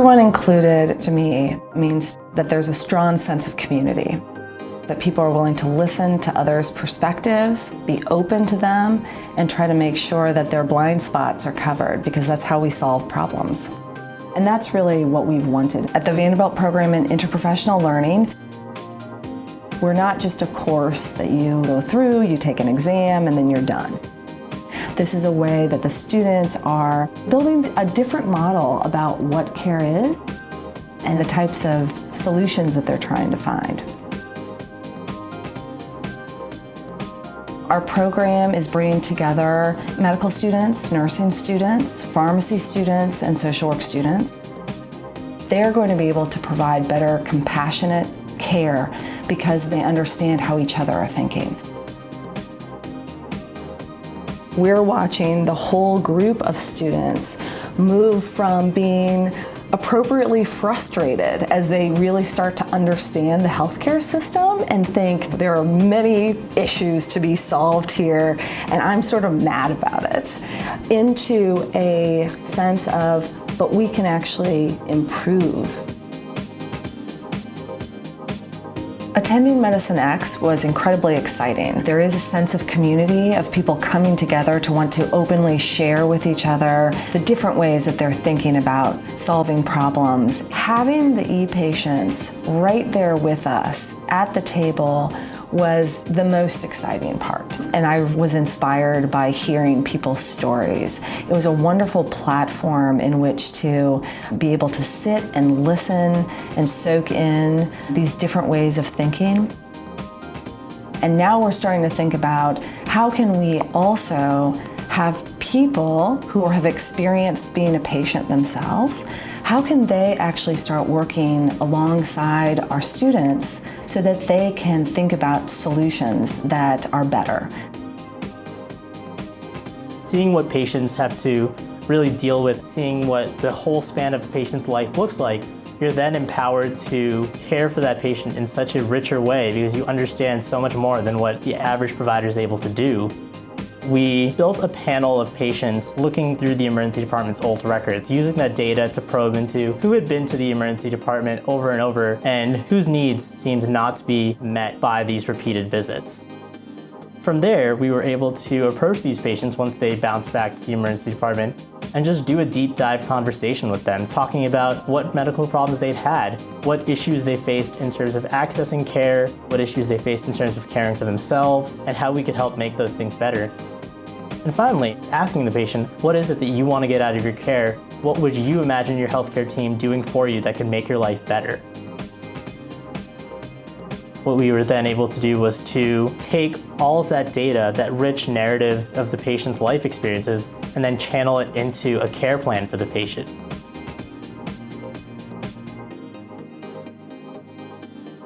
Everyone included to me means that there's a strong sense of community, that people are willing to listen to others' perspectives, be open to them, and try to make sure that their blind spots are covered, because that's how we solve problems. And that's really what we've wanted. At the Vanderbilt Program in Interprofessional Learning, we're not just a course that you go through, you take an exam, and then you're done. This is a way that the students are building a different model about what care is and the types of solutions that they're trying to find. Our program is bringing together medical students, nursing students, pharmacy students, and social work students. They're going to be able to provide better, compassionate care because they understand how each other are thinking. We're watching the whole group of students move from being appropriately frustrated as they really start to understand the healthcare system and think there are many issues to be solved here and I'm sort of mad about it, into a sense of, but we can actually improve. Attending Medicine X was incredibly exciting. There is a sense of community, of people coming together to want to openly share with each other the different ways that they're thinking about solving problems. Having the e-patients right there with us at the table was the most exciting part. And I was inspired by hearing people's stories. It was a wonderful platform in which to be able to sit and listen and soak in these different ways of thinking. And now we're starting to think about how can we also have people who have experienced being a patient themselves, how can they actually start working alongside our students so that they can think about solutions that are better. Seeing what patients have to really deal with, seeing what the whole span of a patient's life looks like, you're then empowered to care for that patient in such a richer way because you understand so much more than what the average provider is able to do. We built a panel of patients looking through the emergency department's old records, using that data to probe into who had been to the emergency department over and over and whose needs seemed not to be met by these repeated visits. From there, we were able to approach these patients once they bounced back to the emergency department and just do a deep dive conversation with them, talking about what medical problems they'd had, what issues they faced in terms of accessing care, what issues they faced in terms of caring for themselves, and how we could help make those things better. And finally, asking the patient, what is it that you want to get out of your care? What would you imagine your healthcare team doing for you that could make your life better? What we were then able to do was to take all of that data, that rich narrative of the patient's life experiences, and then channel it into a care plan for the patient.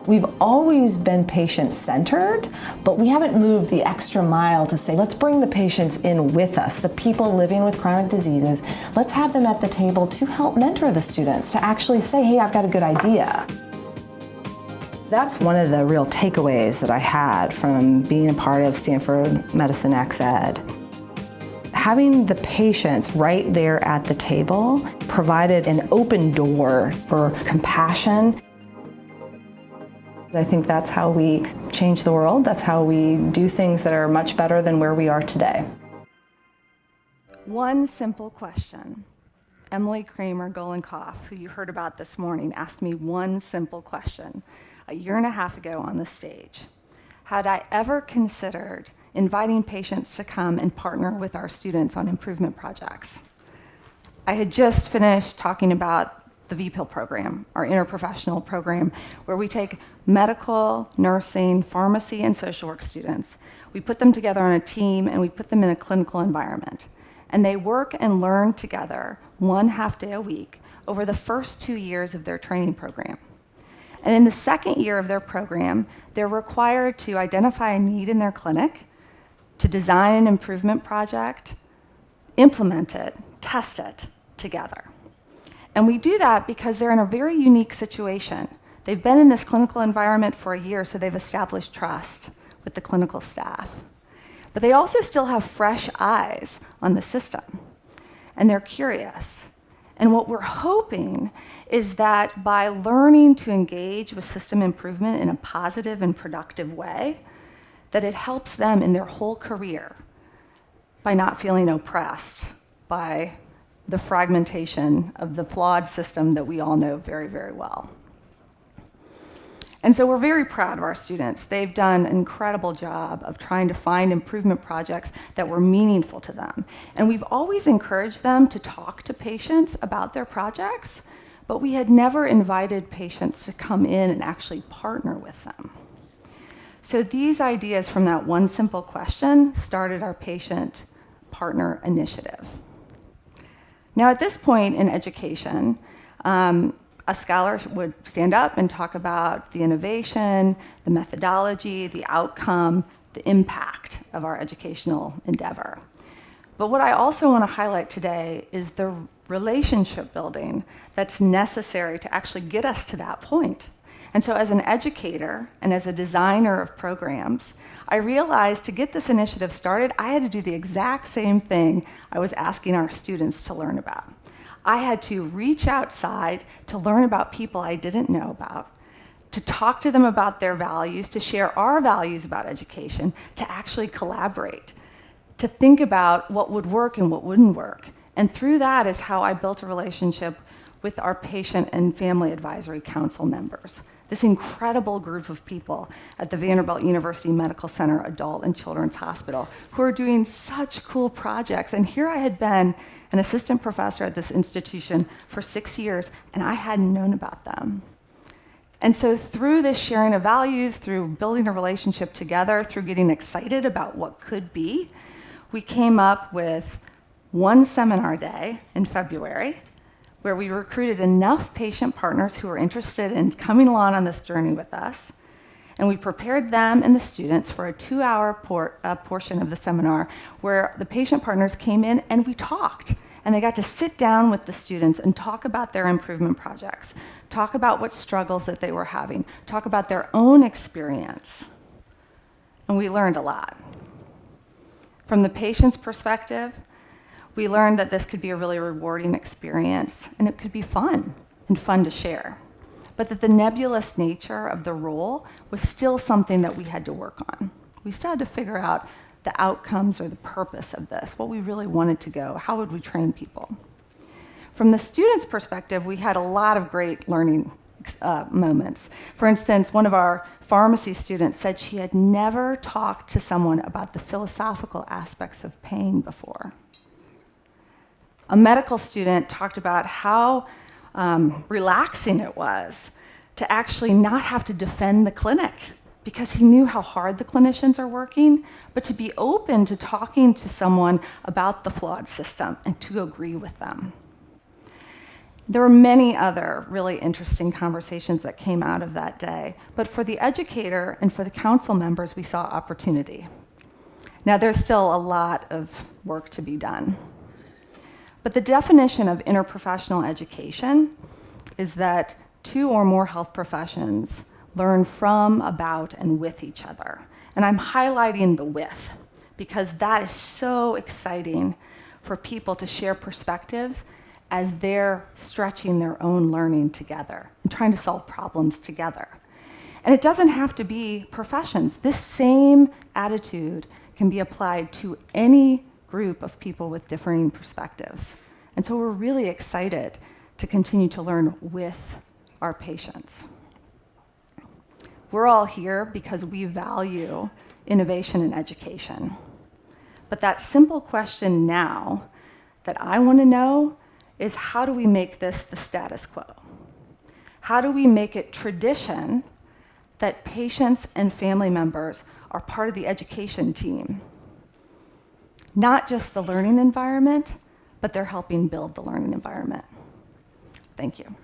We've always been patient-centered, but we haven't moved the extra mile to say, let's bring the patients in with us, the people living with chronic diseases. Let's have them at the table to help mentor the students, to actually say, hey, I've got a good idea. That's one of the real takeaways that I had from being a part of Stanford Medicine X Ed. Having the patients right there at the table provided an open door for compassion. I think that's how we change the world. That's how we do things that are much better than where we are today. One simple question. Emily Kramer Golenkoff, who you heard about this morning, asked me one simple question a year and a half ago on the stage. Had I ever considered inviting patients to come and partner with our students on improvement projects? I had just finished talking about the VPIL program, our interprofessional program, where we take medical, nursing, pharmacy, and social work students. We put them together on a team and we put them in a clinical environment. And they work and learn together 1 half day a week over the first 2 years of their training program. And in the second year of their program, they're required to identify a need in their clinic, to design an improvement project, implement it, test it together. And we do that because they're in a very unique situation. They've been in this clinical environment for a year, so they've established trust with the clinical staff. But they also still have fresh eyes on the system, and they're curious. And what we're hoping is that by learning to engage with system improvement in a positive and productive way, that it helps them in their whole career by not feeling oppressed by the fragmentation of the flawed system that we all know very, very well. And so we're very proud of our students. They've done an incredible job of trying to find improvement projects that were meaningful to them. And we've always encouraged them to talk to patients about their projects, but we had never invited patients to come in and actually partner with them. So these ideas from that one simple question started our patient partner initiative. Now at this point in education, a scholar would stand up and talk about the innovation, the methodology, the outcome, the impact of our educational endeavor. But what I also want to highlight today is the relationship building that's necessary to actually get us to that point. And so as an educator and as a designer of programs, I realized to get this initiative started, I had to do the exact same thing I was asking our students to learn about. I had to reach outside to learn about people I didn't know about, to talk to them about their values, to share our values about education, to actually collaborate, to think about what would work and what wouldn't work. And through that is how I built a relationship with our patient and family advisory council members. This incredible group of people at the Vanderbilt University Medical Center Adult and Children's Hospital who are doing such cool projects. And here I had been an assistant professor at this institution for 6 years, and I hadn't known about them. And so through this sharing of values, through building a relationship together, through getting excited about what could be, we came up with one seminar day in February where we recruited enough patient partners who were interested in coming along on this journey with us. And we prepared them and the students for a 2-hour portion of the seminar where the patient partners came in and we talked. And they got to sit down with the students and talk about their improvement projects, talk about what struggles that they were having, talk about their own experience. And we learned a lot. From the patient's perspective, we learned that this could be a really rewarding experience and it could be fun and fun to share. But that the nebulous nature of the role was still something that we had to work on. We still had to figure out the outcomes or the purpose of this, what we really wanted to go, how would we train people. From the student's perspective, we had a lot of great learning moments. For instance, one of our pharmacy students said she had never talked to someone about the philosophical aspects of pain before. A medical student talked about how relaxing it was to actually not have to defend the clinic because he knew how hard the clinicians are working, but to be open to talking to someone about the flawed system and to agree with them. There were many other really interesting conversations that came out of that day, but for the educator and for the council members, we saw opportunity. Now, there's still a lot of work to be done. But the definition of interprofessional education is that 2 or more health professions learn from, about, and with each other. And I'm highlighting the with, because that is so exciting for people to share perspectives as they're stretching their own learning together and trying to solve problems together. And it doesn't have to be professions. This same attitude can be applied to any group of people with differing perspectives. And so we're really excited to continue to learn with our patients. We're all here because we value innovation in education. But that simple question now that I want to know is, how do we make this the status quo? How do we make it tradition that patients and family members are part of the education team? Not just the learning environment, but they're helping build the learning environment. Thank you.